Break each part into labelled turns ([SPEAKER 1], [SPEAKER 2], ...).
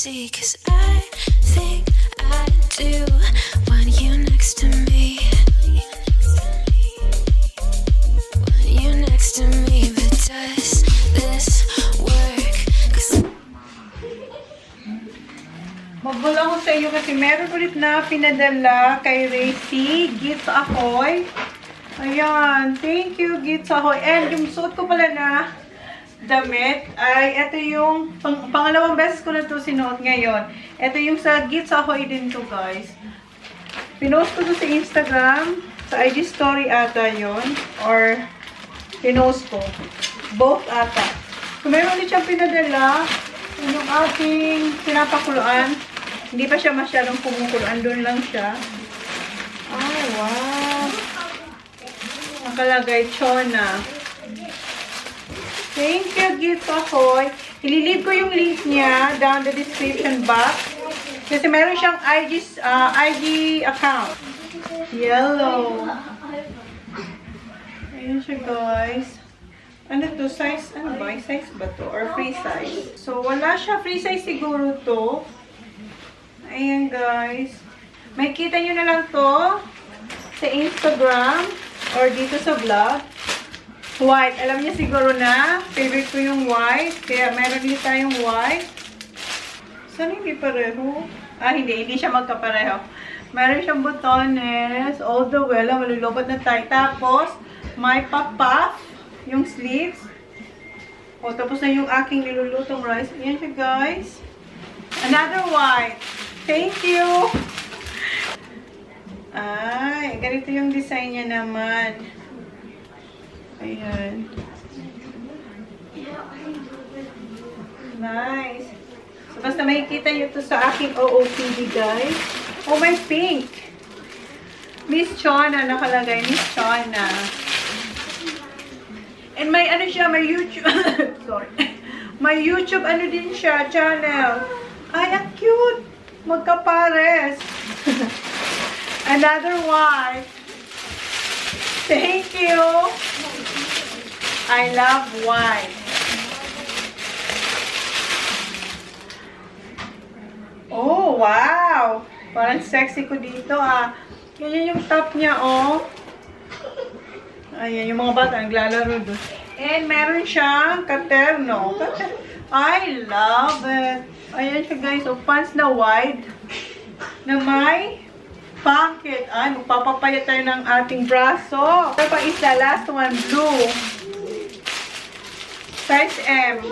[SPEAKER 1] see, 'cause I think I do want you next to me. Want you next to me, but does this work? 'Cause
[SPEAKER 2] Magbula ko sa iyo kasi meron ulit na pinadala kay Racy, Gits Ahoy. Ayan, thank you Gits Ahoy. And yung suot ko pala na damit ay ito yung pangalawang beses ko na ito sinuot ngayon. Ito yung sa Gits Ahoy din to guys. Pinost ko to sa Instagram, sa IG story ata yon, or pinost ko. Both ata. Kung meron ulit siyang pinadala, yung aking pinapakuluan, hindi pa siya masyadong pumukuluan, doon lang siya. Ay, wow. Nakalagay, Chona. Thank you, Gift Ahoy. Ililib ko yung link niya down the description box. Kasi meron siyang IG account. Yellow. Ayun siya, guys. Ano to? Size? Ano ba? Size ba to? Or free size? So, wala siya. Free size siguro to. Ayan, guys. May kita nyo na lang to sa Instagram or dito sa vlog. White. Alam niya siguro na. Favorite ko yung white. Kaya meron din tayong white. Saan hindi pareho? Ah, hindi. Hindi siya magkapareho. Meron siyang botones. All the way. Alam, malulobot na tayo. Tapos, may pop-puff. Yung sleeves. O, tapos na yung aking nilulutong rice. Ayan siya, guys. Another white. Thank you! Ay, ganito yung design niya naman. Ayan. Nice. So, basta makikita nyo ito sa aking OOTD, guys. Oh, may pink. Miss Chona, nakalagay. Miss Chona. And may ano siya, may YouTube. Sorry. May YouTube, ano din siya, channel. Ay, ang cute. Magkapares. Another one. Thank you. I love white. Oh, wow. Parang sexy ko dito, ah. Yan yung top niya, oh. Ayan, yung mga bata naglalaro doon. And meron siyang katerno. I love it. Ayan siya, guys. So, pants na wide. Na may pocket. Ay, magpapapayat tayo ng ating braso. Ito pa isa, last one, blue. Size M.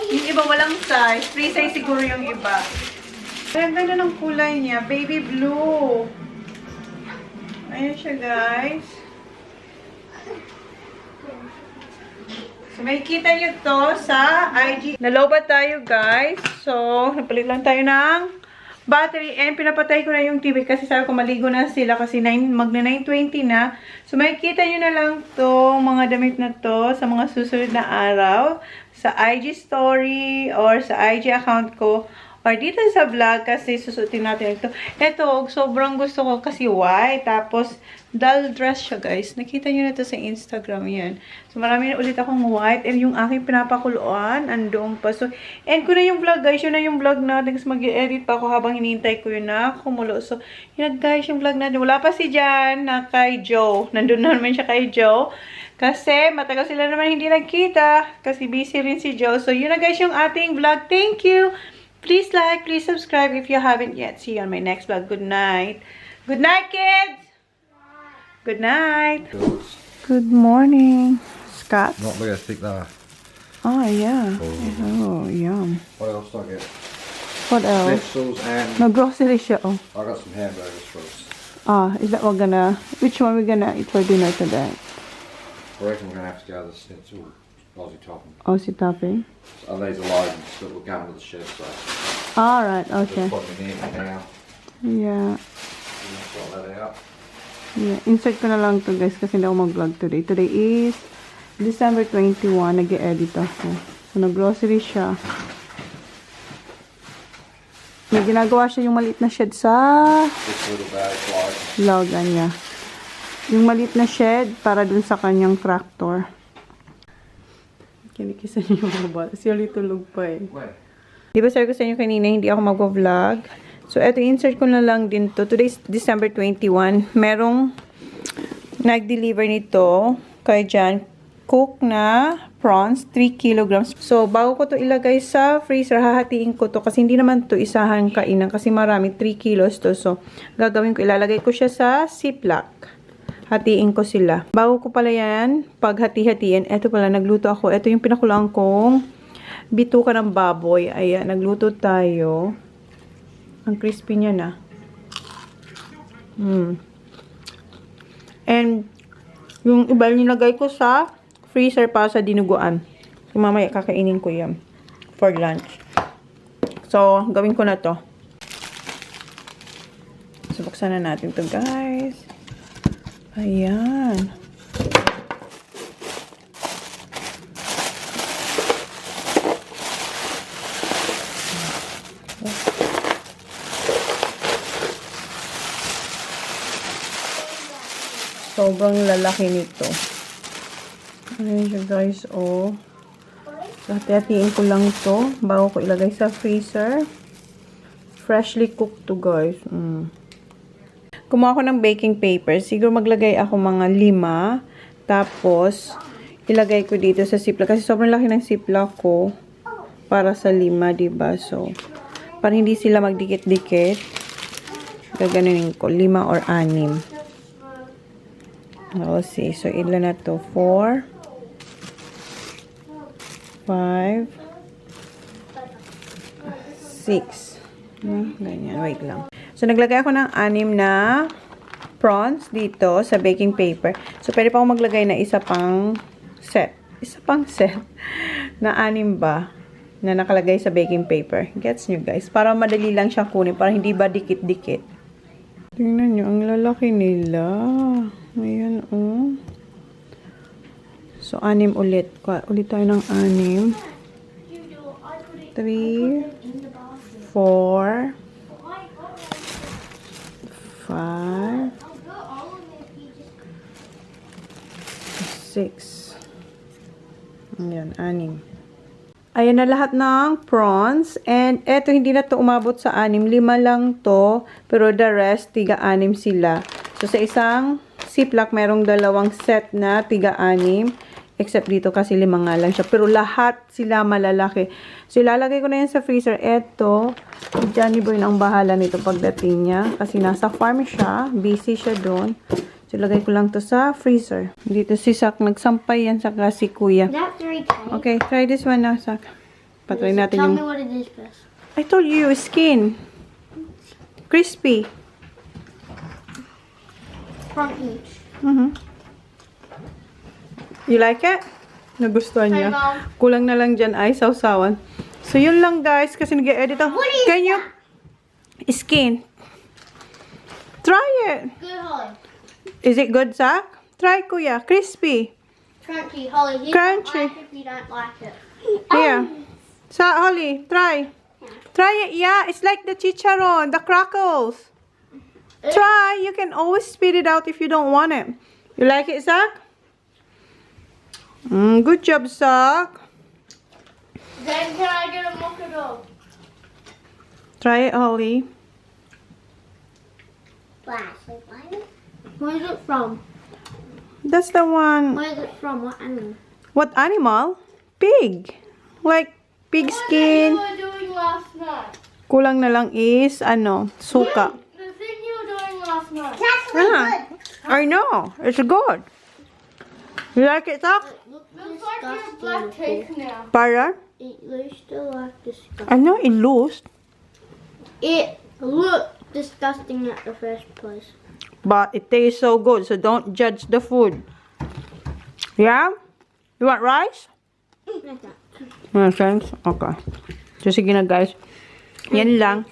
[SPEAKER 2] Yung iba walang size. Free size siguro yung iba. Ang ganda ng kulay niya. Baby blue. Ayan siya, guys. So, makikita nyo to sa IG. Nalobat tayo, guys. So, napalit lang tayo ng battery. And pinapatay ko na yung TV kasi sabi ko maligo na sila kasi magna 9:20 na. So, makikita nyo na lang to mga damit na to sa mga susunod na araw. Sa IG story or sa IG account ko. Or dito sa vlog kasi susutin natin ito. Ito, sobrang gusto ko kasi white. Tapos, dull dress siya, guys. Nakita nyo na ito sa Instagram yan. So, marami na ulit akong white. And yung aking pinapakuluan, andoon pa. So, end ko na yung vlog, guys. Yun na yung vlog natin. Kasi mag-edit pa ako habang hinihintay ko yun na kumulo. So, yun na, guys, yung vlog natin. Wala pa si Jan na kay Joe. Nandun na naman siya kay Joe. Kasi, matagal sila naman hindi nagkita. Kasi busy rin si Joe. So, yun na, guys, yung ating vlog. Thank you! Please like, please subscribe if you haven't yet. See you on my next vlog. Good night. Good night, kids! Good night. Good morning, Scott.
[SPEAKER 3] Not really thick there.
[SPEAKER 2] Oh, yeah. Oh, yum.
[SPEAKER 3] What else do I get?
[SPEAKER 2] What else?
[SPEAKER 3] Pretzels and
[SPEAKER 2] No grocery siya, oh.
[SPEAKER 3] I got some hamburgers for us.
[SPEAKER 2] Is that what which one we're gonna eat for dinner today?
[SPEAKER 3] I reckon we're gonna have to go to the schnitzel Aussie topping.
[SPEAKER 2] Aussie topping?
[SPEAKER 3] And these are loads that we're going to the shed, so
[SPEAKER 2] Alright, okay.
[SPEAKER 3] just put them in now.
[SPEAKER 2] Yeah.
[SPEAKER 3] Sort that out.
[SPEAKER 2] Yeah, insert ko na lang to, guys, kasi hindi ako mag-vlog today. Today is December 21, nag-edit ako. So, nag-grocery siya. May ginagawa siya yung maliit na shed sa
[SPEAKER 3] This little bag, like.
[SPEAKER 2] Logan niya. Yung maliit na shed para dun sa kanyang tractor. Kinikisan niya yung mga bata. Siya ulit tulog pa eh.
[SPEAKER 3] Where?
[SPEAKER 2] Di ba sabi ko sa inyo kanina, hindi ako mag-vlog. So, eto, insert ko na lang din to. Today's December 21. Merong nag-deliver nito kay Jan. Cook na prawns, 3 kilograms. So, bago ko to ilagay sa freezer, hahatiin ko to kasi hindi naman to isahan kainan kasi marami, 3 kilos to. So, gagawin ko, ilalagay ko siya sa Ziploc. Hatiin ko sila. Bago ko pala yan, paghati-hatiin, eto pala, nagluto ako. Eto yung pinakulaan kong bituka ng baboy. Ayan, nagluto tayo. Ang crispy niya na. And, yung iba nilagay ko sa freezer para sa dinuguan. So, mamaya kakainin ko yan for lunch. So, gawin ko na to. So, buksan na natin to, guys. Ayan. Sobrang lalaki nito. Ayan siya, guys, oh. Hati-hatiin ko lang to bago ko ilagay sa freezer. Freshly cooked to, guys. Kumuha ako ng baking paper. Siguro maglagay ako mga 5. Tapos, ilagay ko dito sa Ziploc. Kasi sobrang laki ng Ziploc ko para sa 5, diba? So, para hindi sila magdikit-dikit, gaganunin ko. 5 or 6. Let's see. So, ilan na to? 4, 5, 6. Ganyan. Wait lang. So, naglagay ako ng 6 na prawns dito sa baking paper. So, pwede pa ako maglagay na isa pang set. Isa pang set na 6 ba na nakalagay sa baking paper. Gets nyo, guys? Para madali lang siya kunin. Para hindi ba dikit-dikit. Tingnan nyo. Ang lalaki nila. Ayan, oh. So, 6 ulit. Ulit tayo ng 6. 3, 4, 5, 6. Ayan, 6. Ayan na lahat ng prawns. And eto, hindi na to umabot sa 6. 5 lang to. Pero the rest, 3-6 sila. So, sa isang Ziploc, merong 2 set na 3-6. Except dito kasi 5 nga lang siya. Pero lahat sila malalaki. So, ilalagay ko na yan sa freezer. Eto, Johnny Boy na ang bahala nito pagdating niya. Kasi nasa farm siya. Busy siya doon. So, ilagay ko lang to sa freezer. Dito si Sak. Nagsampay yan saka si Kuya.
[SPEAKER 4] That's very tight.
[SPEAKER 2] Okay, try this one now, Sak. Patry natin
[SPEAKER 4] Tell
[SPEAKER 2] yung...
[SPEAKER 4] me what it is first.
[SPEAKER 2] I told you, skin. Crispy.
[SPEAKER 4] Front each.
[SPEAKER 2] You like it? Nagustuhan niya.
[SPEAKER 4] Hi, Mom.
[SPEAKER 2] Kulang na lang dyan ay sausawan. So, yun lang, guys. Kasi nag-edit ako.
[SPEAKER 4] What is
[SPEAKER 2] Can you... Skin. Try it.
[SPEAKER 4] Good, Holly.
[SPEAKER 2] Is it good, Zach? Try, Kuya. Crispy.
[SPEAKER 4] Crunchy, Holly. You
[SPEAKER 2] Crunchy.
[SPEAKER 4] don't like it if you don't like it.
[SPEAKER 2] Here. Sa Holly, try. Try it. Yeah, it's like the chicharon, the crackles. Try. You can always spit it out if you don't want it. You like it, Zach? Good job, Zach.
[SPEAKER 4] Then can I get a mocha?
[SPEAKER 2] Try it, Holly.
[SPEAKER 4] Where is it from?
[SPEAKER 2] That's the one.
[SPEAKER 4] Where is it from? What animal?
[SPEAKER 2] What animal? Pig. Like pig skin.
[SPEAKER 4] What you were doing last night?
[SPEAKER 2] Kulang na lang is, suka.
[SPEAKER 4] The thing you were doing last night.
[SPEAKER 2] I know. It's good. You like it, Zach?
[SPEAKER 4] Looks like your black cake now.
[SPEAKER 2] Para?
[SPEAKER 4] It looks still like disgusting.
[SPEAKER 2] I know it loose.
[SPEAKER 4] It looked disgusting at the first place.
[SPEAKER 2] But it tastes so good. So don't judge the food. Yeah? You want rice? Thanks. Okay. So sige na, guys. Yan lang.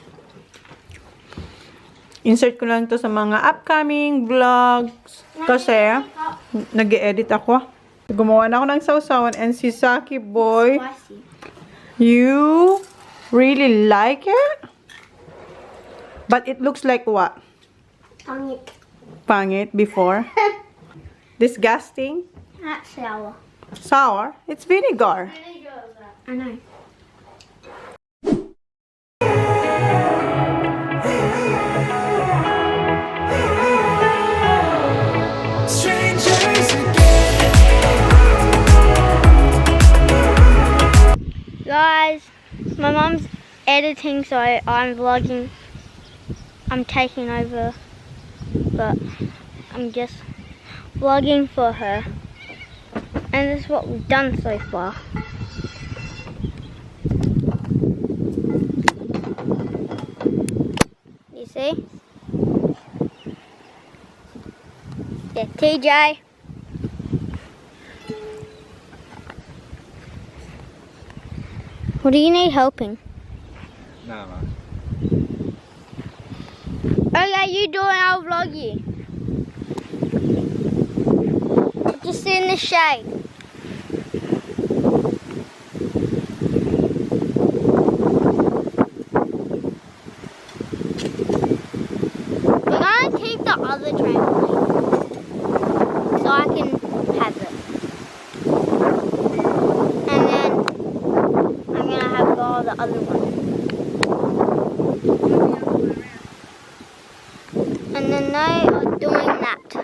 [SPEAKER 2] Insert ko lang to sa mga upcoming vlogs. Kasi, nag-edit ako. Gumawa na ako ng sausawan. And si Saki Boy,
[SPEAKER 4] Spicy.
[SPEAKER 2] you really like it? But it looks like what? Pangit before. Disgusting.
[SPEAKER 4] That's sour.
[SPEAKER 2] Sour. It's vinegar.
[SPEAKER 4] I know. Guys, my mom's editing, so I'm vlogging. I'm taking over, but I'm just vlogging for her. And this is what we've done so far. You see? Yeah, TJ. What do you need helping?
[SPEAKER 3] No, man.
[SPEAKER 4] Okay, you do it, I'll vlog you. Just sit in the shade. We're gonna keep the other trampoline so I can have it. And then I'm gonna have all the other ones. And then they are doing that. So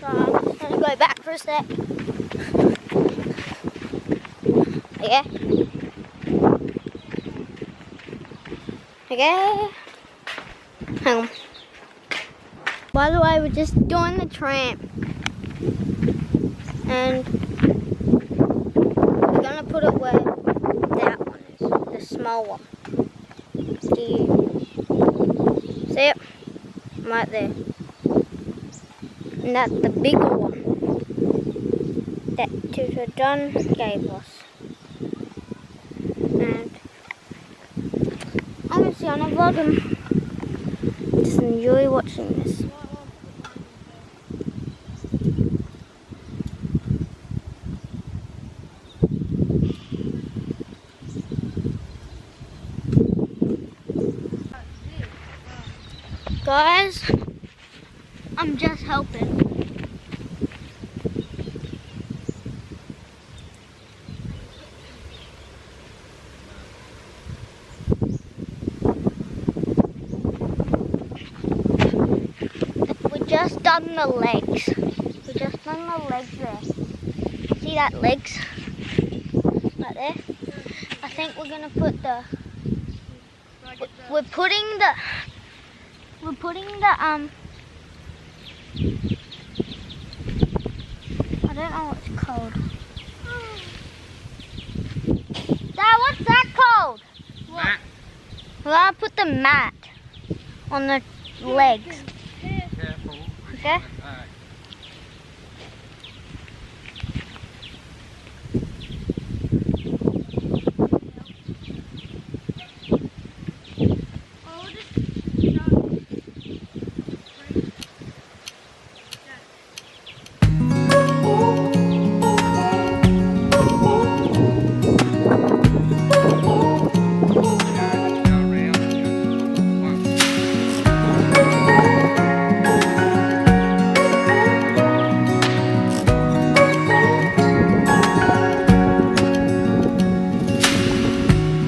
[SPEAKER 4] I'm just gonna go back for a sec. Okay. Okay. Hang on. By the way, we're just doing the tramp. And we're gonna put it where that one is, the small one. Do you see it? Right there. And that's the bigger one that Tutor John gave us. And I'm just gonna vlog him. Just enjoy watching this. Guys, I'm just helping. We just done the legs. We just done the legs there. See that legs? Right there? I think we're gonna put the... We're putting the I don't know what it's called. Dad, what's that called?
[SPEAKER 3] Mat.
[SPEAKER 4] We're gonna put the mat on the legs.
[SPEAKER 3] Careful.
[SPEAKER 4] Okay?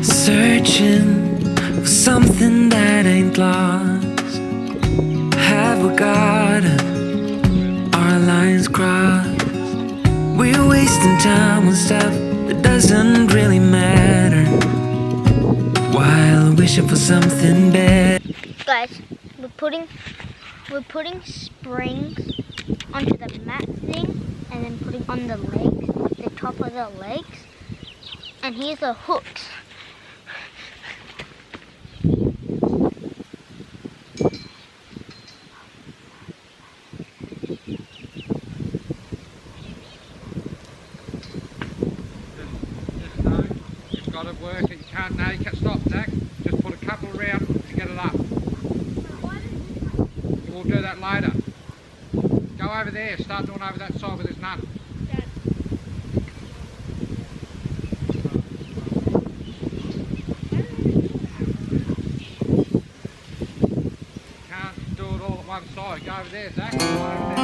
[SPEAKER 5] Searching for something that ain't lost. Have we got our lines crossed? We're wasting time on stuff that doesn't really matter, while wishing for something better.
[SPEAKER 4] Guys, we're putting springs onto the mat thing and then putting on the legs, the top of the legs. And here's the hooks.
[SPEAKER 3] You've got to work it. You can't stop, Zach. Just put a couple around to get it up. We'll do that later. Go over there. Start doing over that side where there's none. Can't do it all at one side. Go over there, Zach. Go over there.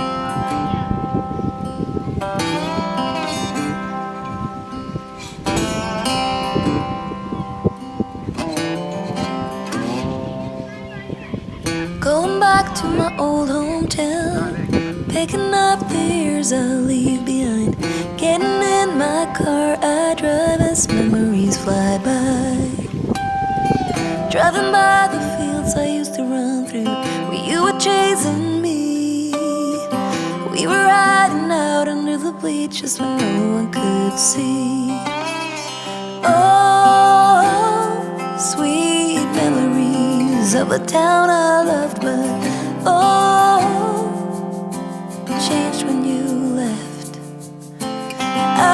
[SPEAKER 1] Going back to my old hometown,
[SPEAKER 5] picking up the years I leave behind. Getting in my car, I drive as memories fly by. Driving by the fields I used to run through, where you were chasing me. We were riding out under the bleachers when no one could see. Oh, sweet memories of a town I loved, but oh, changed when you left. I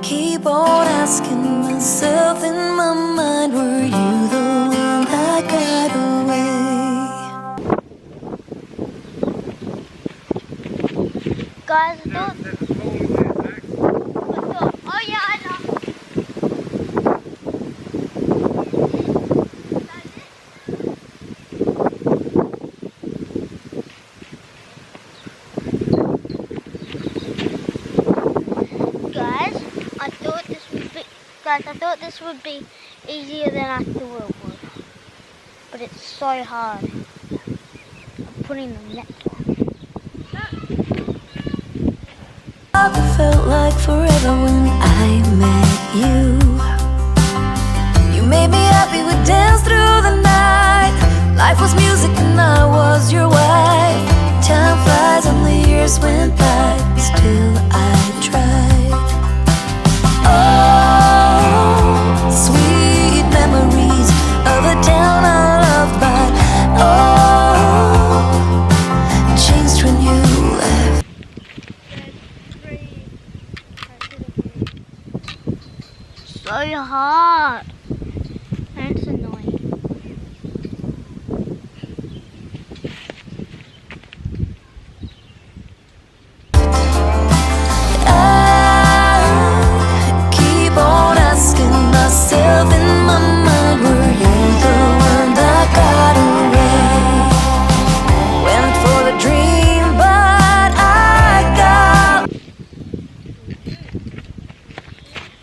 [SPEAKER 5] keep on asking myself in my mind, were you the one that got away?
[SPEAKER 4] Guys, I thought. Oh yeah, I know. Guys, I thought this would be easier than I thought it would. But it's so hard. I'm putting the net on.
[SPEAKER 5] It felt like forever when I met you. You made me happy, we danced through the night. Life was music and I was your wife. Time flies and the years went by, still I tried. Oh, sweet memories of a town I loved, but oh, changed when you left.
[SPEAKER 4] So hard. And it's annoying.
[SPEAKER 5] I keep on asking myself in my mind, were you the one that got away? Went for the dream, but I got.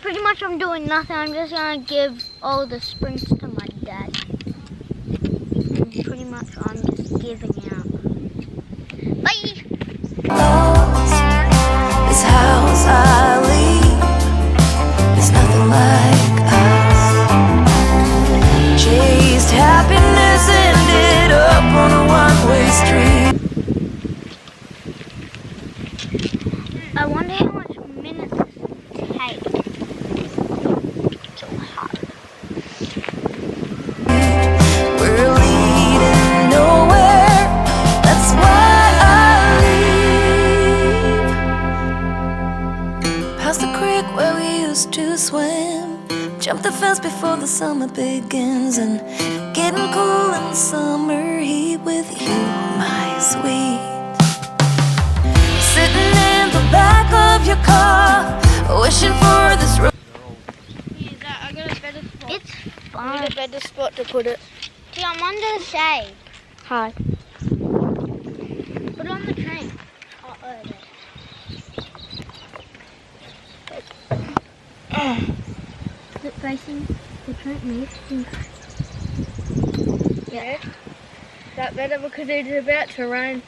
[SPEAKER 4] Pretty much I'm doing nothing. I'm just gonna give all the springs to my dad. And pretty much I'm just giving out. Bye!
[SPEAKER 5] Lost this house I leave. There's nothing like us. Chased happiness, ended up on a one-way street.
[SPEAKER 4] I wonder how much minutes this takes. So hard.
[SPEAKER 5] We're leading nowhere. That's why I leave. Past the creek where we used to swim. Jump the fence before the summer begins. And getting cool in the summer heat with you, my sweet. Sitting in the back of your car, wishing for this road.
[SPEAKER 6] I got a better spot.
[SPEAKER 4] It's
[SPEAKER 6] I
[SPEAKER 4] fun.
[SPEAKER 6] got a better spot to put it.
[SPEAKER 4] See, I'm under the shade.
[SPEAKER 6] Hi.
[SPEAKER 4] Put it on the train. Oh, there. Is it facing the train? Maybe.
[SPEAKER 6] Yeah. That better because it's about to rain.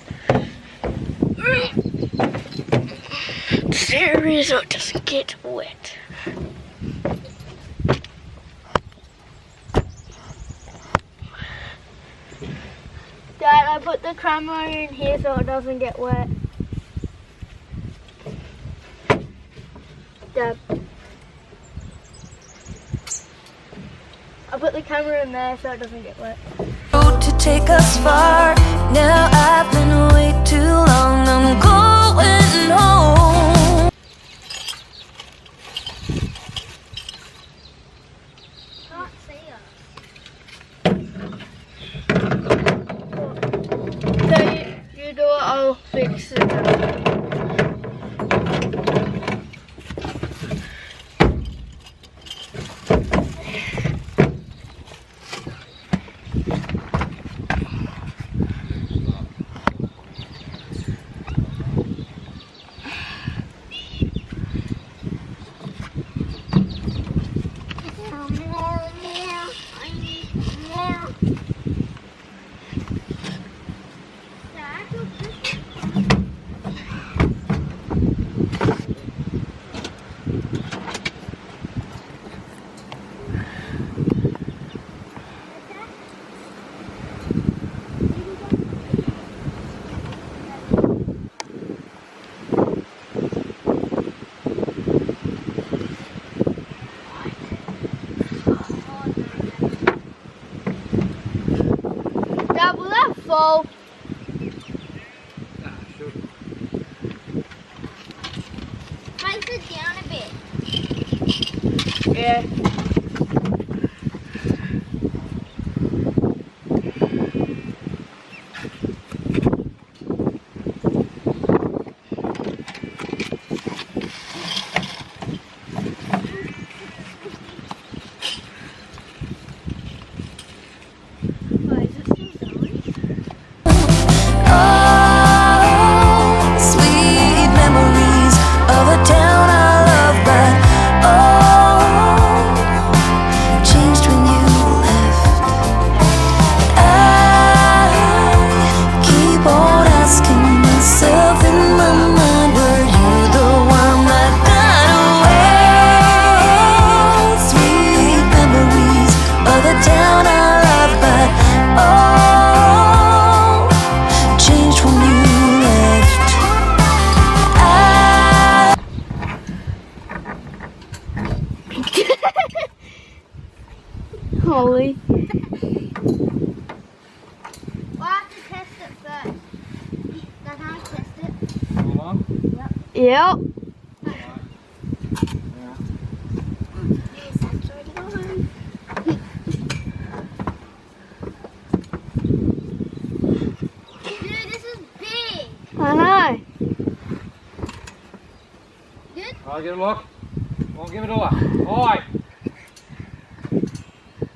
[SPEAKER 6] Serious, it doesn't get wet. Dad, I put the camera in here so it doesn't get wet. Dad. I put the camera in there so it doesn't get wet.
[SPEAKER 5] Road to take us far. Now I've been away too long. I'm going home.
[SPEAKER 4] Can't see us.
[SPEAKER 6] So you do it, I'll fix it. Yeah.
[SPEAKER 5] Oh, sweet memories of a town I love, but oh, changed when you left. I keep on asking myself in my mind, were you the one that got away? Sweet memories of the town I love, but oh, changed when you left.
[SPEAKER 6] Holy. Well, I have to test it first. That's how I test it.
[SPEAKER 3] Hold on.
[SPEAKER 6] Yep.
[SPEAKER 3] Yeah.
[SPEAKER 6] Yes, that's already gone. Dude, this is big. I know. Good?
[SPEAKER 3] I'll get a look. I'll give it all. Oi!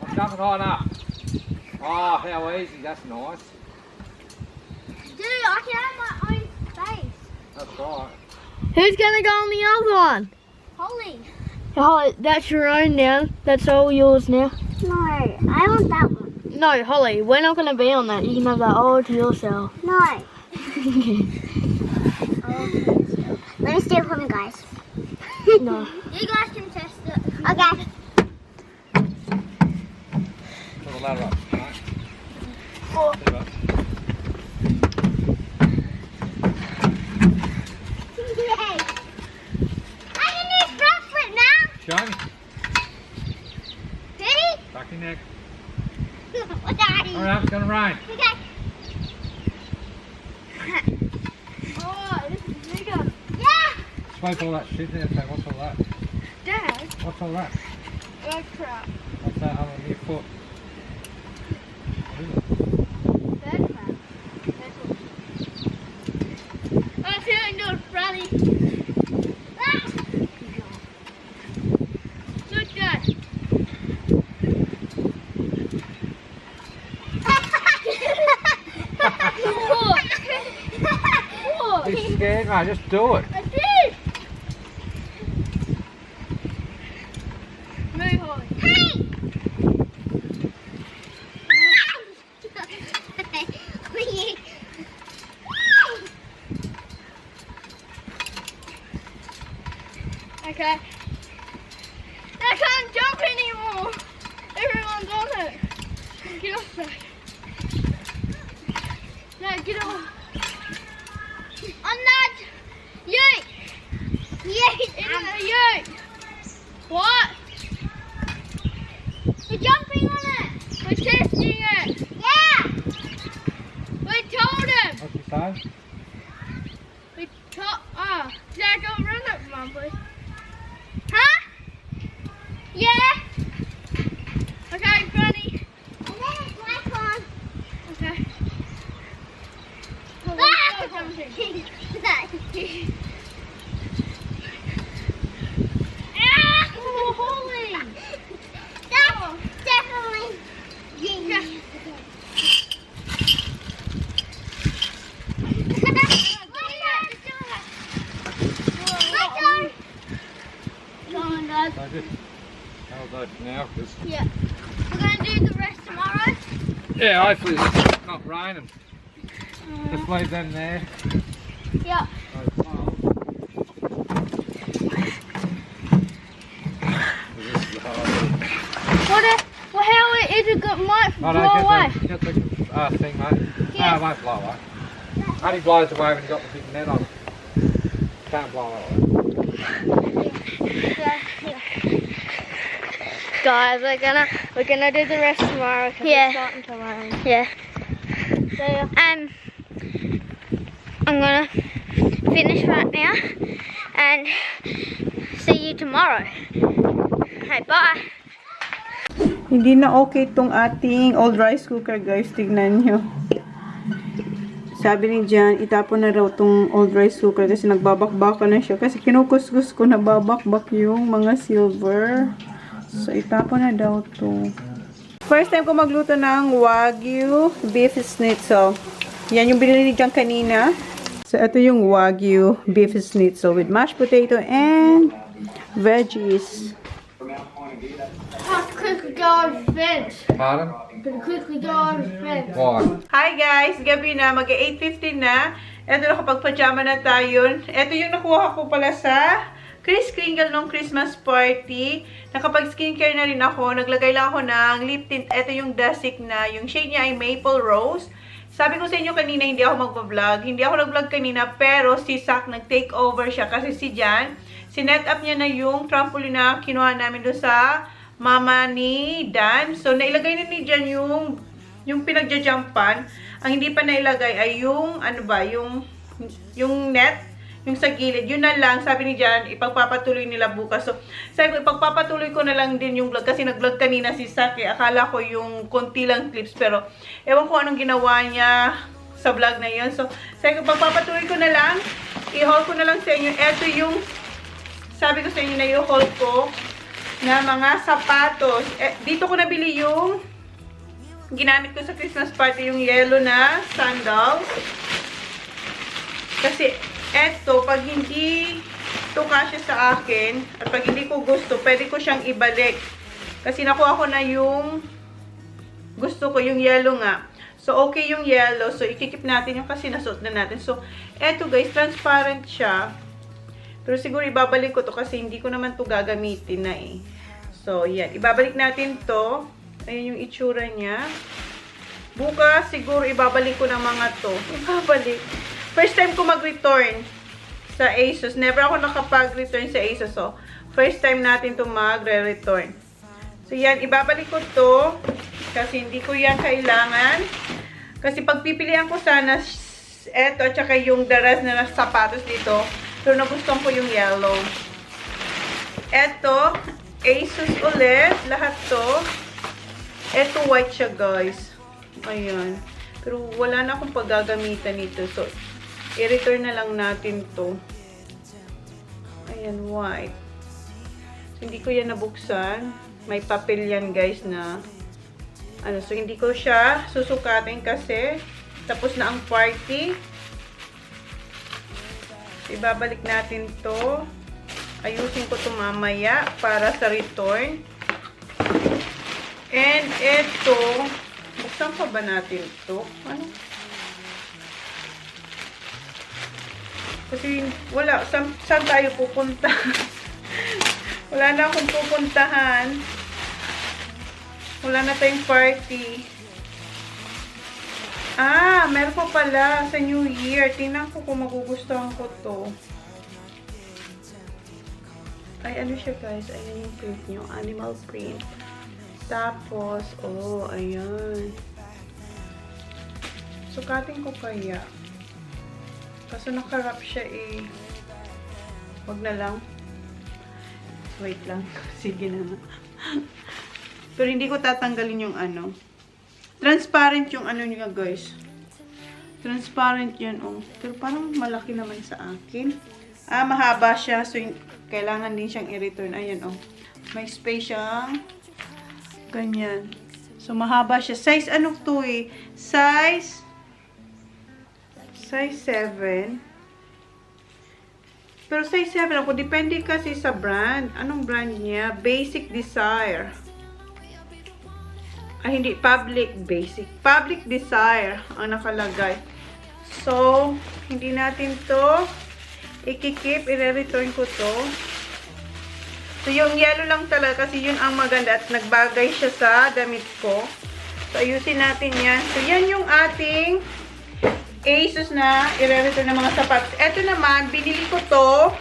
[SPEAKER 3] I'm jumping high enough. Oh, how easy. That's nice.
[SPEAKER 6] Dude, I can have my own space.
[SPEAKER 3] That's right.
[SPEAKER 6] Who's gonna go on the other one? Holly. Holly, that's your own now. That's all yours now. No, I want that one. No, Holly, we're not gonna be on that. You can have that all to yourself. No. Let me steal from you guys. No. You guys can test it. Okay.
[SPEAKER 3] Put the ladder up. Right?
[SPEAKER 6] Four.
[SPEAKER 3] Put it up.
[SPEAKER 6] Yay. I can do front flip now.
[SPEAKER 3] Show me.
[SPEAKER 6] Ready?
[SPEAKER 3] Back your neck.
[SPEAKER 6] Daddy.
[SPEAKER 3] Hurry up, it's gonna rain.
[SPEAKER 6] Okay. Oh, this is bigger. Yeah.
[SPEAKER 3] Swipe all that shit there. Say, what's all that?
[SPEAKER 6] Dad.
[SPEAKER 3] What's all that?
[SPEAKER 6] Oh crap.
[SPEAKER 3] What's that on your foot? What is it?
[SPEAKER 6] Bird crap. I'm feeling good, Brownie. Ah! Good, Dad.
[SPEAKER 3] Be scared, mate. Just do it.
[SPEAKER 6] I did. Move on. Hey! Okay. I can't jump anymore. Everyone's on it. Get off there. No, get off. On that. Yeet. Yeet. In the yeet. What? We're jumping on it. We're testing it. Yeah. We told him.
[SPEAKER 3] What's he say?
[SPEAKER 6] We told. Dad, go run it, Mum, please. Huh? Yeah. Okay, Granny. And then it's black on. Okay. Oh, holy! That's definitely yeah.
[SPEAKER 3] So just hold those for now, because
[SPEAKER 6] Yeah. We're going to do the rest tomorrow.
[SPEAKER 3] yeah, hopefully it's not raining. Just leave them there.
[SPEAKER 6] Yeah.
[SPEAKER 3] Those piles. This is the hard bit.
[SPEAKER 6] Well, how is it might
[SPEAKER 3] Oh,
[SPEAKER 6] blow
[SPEAKER 3] no,
[SPEAKER 6] away?
[SPEAKER 3] get the thing, mate.
[SPEAKER 6] Yeah.
[SPEAKER 3] No, it won't blow away. Only blows away when you've got the big net on. Can't blow away.
[SPEAKER 6] Guys, we're gonna do the rest tomorrow.
[SPEAKER 4] Yeah.
[SPEAKER 6] It's starting to rain.
[SPEAKER 4] Yeah.
[SPEAKER 6] So yeah.
[SPEAKER 4] I'm gonna finish right now and see you tomorrow. Okay, bye.
[SPEAKER 2] Hindi na okay itong ating old rice cooker, guys. Tignan nyo. Sabi ni Jan, itapon na raw itong old rice cooker kasi nagbabakbaka na siya. Kasi kinukuskus ko, nababakbak yung mga silver. So, itapon na daw to. First time ko magluto ng Wagyu beef schnitzel. Yan yung binili ni Jan kanina. So, ito yung Wagyu beef schnitzel with mashed potato and veggies.
[SPEAKER 6] Quickly go over the fence.
[SPEAKER 3] Pardon?
[SPEAKER 6] Quickly go over the fence.
[SPEAKER 3] Why?
[SPEAKER 2] Hi guys! Gabi na. Mag-8:15 na. Ito nakapag-pajama na tayo. Ito yung nakuha ko pala sa Kris Kringle nung Christmas party. Nakapag-skincare na rin ako. Naglagay lang ako ng lip tint. Ito yung Dasik na. Yung shade niya ay Maple Rose. Sabi ko sa inyo kanina, hindi ako magpa-vlog. Hindi ako nag-vlog kanina, pero si Sak nag-take over siya. Kasi si Jan, sinet up niya na yung trampoline na kinuha namin doon sa mama ni Dan. So, nailagay na ni Jan yung pinagja-jumpan. Ang hindi pa nailagay ay yung, ano ba, yung net, yung sa gilid. Yun na lang, sabi ni Jan, ipagpapatuloy nila bukas. So, sabi ko, ipagpapatuloy ko na lang din yung vlog. Kasi nag-vlog kanina si Saki. Akala ko yung konti lang clips. Pero, ewan ko anong ginawa niya sa vlog na yun. So, sabi ko, ipagpapatuloy ko na lang. I-haul ko na lang sa inyo. Ito yung, sabi ko sa inyo na i-haul ko na mga sapatos. Dito ko nabili yung ginamit ko sa Christmas party, yung yellow na sandals. Kasi, eto, pag hindi ito kasya sa akin, at pag hindi ko gusto, pwede ko siyang ibalik. Kasi nakuha ko na yung gusto ko, yung yellow nga. So, okay yung yellow. So, ikikip natin yung kasi nasuot na natin. So, eto guys, transparent siya. Pero siguro ibabalik ko to kasi hindi ko naman to gagamitin na eh. So, yan. Ibabalik natin to. Ayan yung itsura niya. Bukas, siguro ibabalik ko ng mga to. Ibabalik. First time ko mag-return sa ASOS. Never ako nakapag-return sa ASOS. So, first time natin to magre-return. So, yan. Ibabalik ko to. Kasi hindi ko yan kailangan. Kasi pagpipilian ko sana eto at saka yung daras na sapatos dito. Pero nagustuhan ko yung yellow. Eto, ASOS ulit. Lahat to. Eto, white siya, guys. Ayan. Pero wala na akong paggagamitan nito. So, i-return na lang natin to. Ayan, white. So, hindi ko yan nabuksan. May papel yan, guys, na ano. So, hindi ko siya susukatin kasi tapos na ang party. Ibabalik natin to. Ayusin ko to mamaya para sa return. And ito, buksan pa ba natin to? Ano? Kasi wala, saan tayo pupunta? Wala na akong pupuntahan. Wala na tayong party. Ah, meron pa pala sa New Year. Tingnan ko kung magugustuhan ko to. Ay, ano siya guys? Ayan yung print nyo. Animal print. Tapos, oh, ayan. Sukatin ko kaya. Kaso nakarap siya eh. Wag na lang. Wait lang. Sige na. Pero hindi ko tatanggalin yung ano. Transparent yung ano niya, guys. Transparent yan, oh. Pero parang malaki naman sa akin. Ah, mahaba siya. So, kailangan din siyang i-return. Ayan, oh. May space siyang ganyan. So, mahaba siya. Size ano to eh? Size 7. Pero size 7 ako. Depende kasi sa brand. Anong brand niya? Basic Desire. Ay, hindi. Public Basic. Public Desire ang nakalagay. So, hindi natin to ikikip. I-return ko to. So, yung yellow lang talaga kasi yun ang maganda at nagbagay siya sa damit ko. So, ayusin natin yan. So, yan yung ating ASOS na i-return ng mga sapatos. Ito naman, binili ko to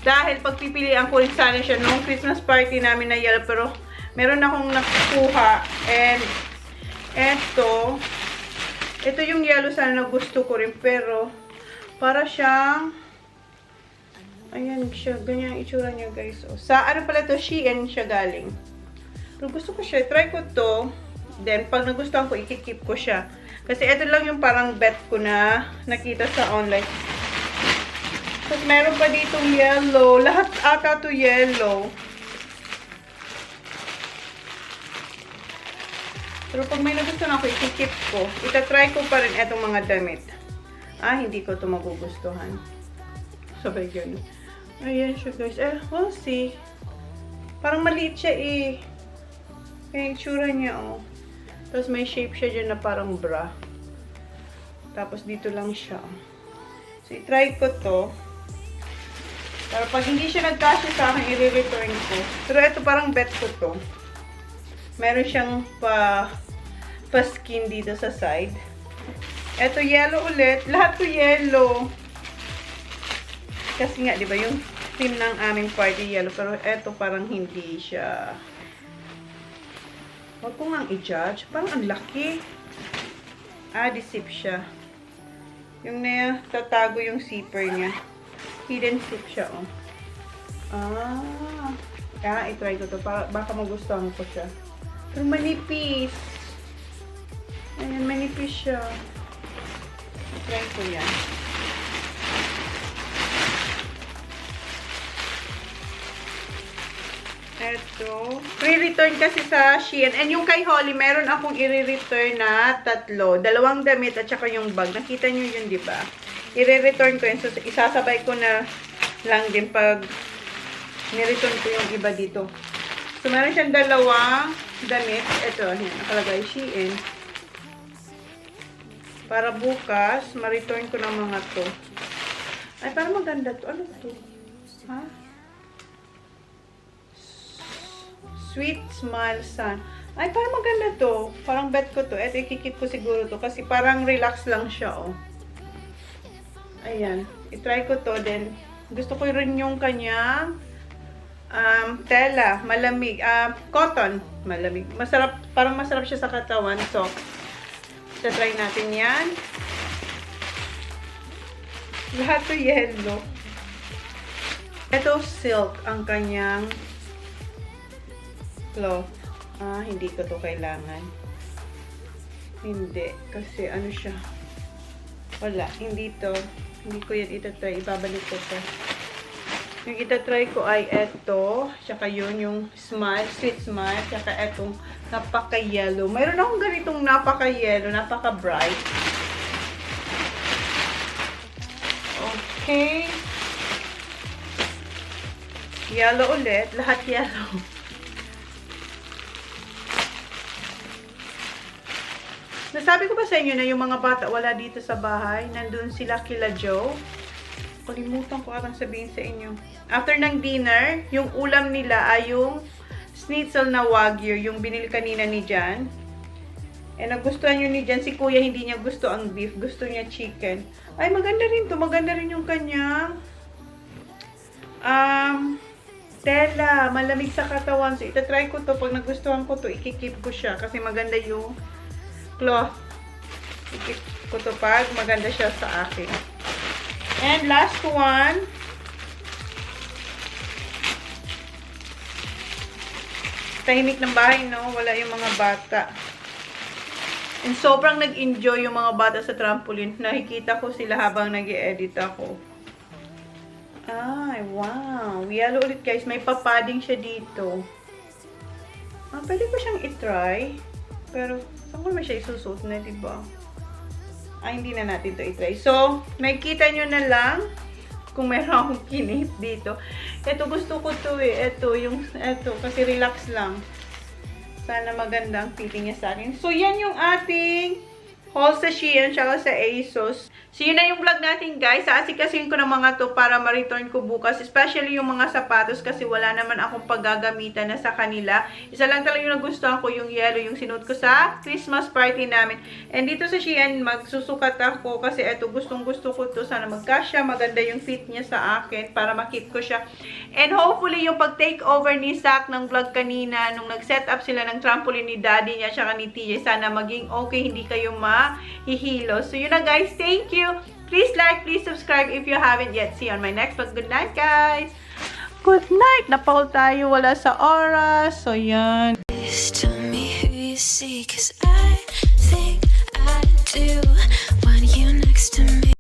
[SPEAKER 2] dahil pagpipilian ko rin sana siya nung Christmas party namin na yellow. Pero, meron akong nakukuha. And, ito yung yellow sana na gusto ko rin. Pero, para siyang Ayan siya. Ganyan ang itsura niya, guys. O, sa ano pala to? Shein siya galing. Pero gusto ko siya. Try ko to. Then, pag nagustuhan ko, ikikip ko siya. Kasi ito lang yung parang bet ko na nakita sa online. Tapos, meron pa ditong yellow. Lahat ata to yellow. Pero pag may nagustuhan ako, ikikip ko. Itatry ko pa rin itong mga damit. Hindi ko ito magugustuhan. Sabay ganun. Ayan siya, guys. We'll see. Parang maliit siya eh. Kaya yung tsura niya, oh. Tapos may shape siya dyan na parang bra. Tapos dito lang siya. So, itry ko to. Pero pag hindi siya nagkasya sa akin, i-return ko. Pero ito parang bet ko to. Meron siyang pa-skin dito sa side. Ito yellow ulit. Lahat to yellow. Kasi nga, di ba, yung theme ng aming party yellow. Pero ito parang hindi siya. Huwag ko nga i-judge. Parang ang laki. Di-zip siya. Yung tatago yung zipper niya. Hidden zip siya, oh. I-try ko to. Baka magustuhan ko siya. Pero manipis. Ayan, manipis siya. I-try ko yan. Eto. Pre-return kasi sa Shein. And yung kay Holly, meron akong i-return na 3. 2 damit at saka yung bag. Nakita nyo yun, di ba? I-return ko yun. So, isasabay ko na lang din pag ni-return ko yung iba dito. So, meron siyang 2 damit. Ito, yan. Nakalagay Shein. Para bukas, ma-return ko ng mga to. Ay, parang maganda to. Ano to? Ha? Sweet Smile Sun. Ay, parang maganda to. Parang bet ko to. Ito, ikikip ko siguro to. Kasi parang relax lang siya, oh. Ayan. I-try ko to. Then, gusto ko rin yung kanyang tela. Malamig. Cotton. Malamig. Masarap. Parang masarap siya sa katawan. So, try natin yan. Lahat to yellow. Ito, silk ang kanyang cloth. Hindi ko to kailangan. Hindi. Kasi ano siya. Wala. Hindi to. Hindi ko yan itatry. Ibabalik ko to. Yung itatry ko ay eto. Tsaka yun. Yung smile. Sweet smile. Tsaka etong napaka-yellow. Mayroon akong ganitong napaka-yellow. Napaka-bright. Okay. Yellow ulit. Lahat yellow. Nasabi ko ba sa inyo na yung mga bata wala dito sa bahay? Nandun sila kila Joe. Kalimutan ko atang sabihin sa inyo. After ng dinner, yung ulam nila ay yung schnitzel na wagyu, yung binili kanina ni Jan. Nagustuhan nyo ni Jan. Si Kuya hindi niya gusto ang beef. Gusto niya chicken. Ay, maganda rin to. Maganda rin yung kanyang tela. Malamig sa katawan. So, itatry ko to. Pag nagustuhan ko to, ikikip ko siya. Kasi maganda yung cloth. Ikip ko to pag maganda siya sa akin. And last one. Tahimik ng bahay, no? Wala yung mga bata. And sobrang nag-enjoy yung mga bata sa trampoline. Nakikita ko sila habang nag-i-edit ako. Ay, wow. Yellow ulit, guys. May papading siya dito. Pwede ko siyang i-try. Pero, saan ko naman siya isusuot na, diba? Hindi na natin to i-try. So, makikita nyo na lang kung meron akong kinip dito. Ito, gusto ko to eh. Ito, kasi relax lang. Sana maganda ang fitting niya sa akin. So, yan yung ating haul sa Shein, tsaka sa ASOS. So, yun na yung vlog natin, guys. Aasikasin ko ng mga to para ma-return ko bukas. Especially yung mga sapatos kasi wala naman akong paggagamitan na sa kanila. Isa lang talaga yung nagustuhan ko, yung yellow, yung sinuot ko sa Christmas party namin. And dito sa Shein, magsusukat ako kasi eto, gustong-gusto ko to. Sana magkasya, maganda yung fit niya sa akin para makip ko siya. And hopefully, yung pag-take over ni Zach ng vlog kanina, nung nag-set up sila ng trampoline ni daddy niya, tsaka ni TJ, sana maging okay, hindi kayo mahihilo. So, yun na guys. Thank you. Please like, please subscribe if you haven't yet. See you on my next vlog. Good night, guys! Good night! Napahol tayo, wala sa oras. So, yan.
[SPEAKER 1] Please tell me who you see, 'cause I think I do. Want you next to me.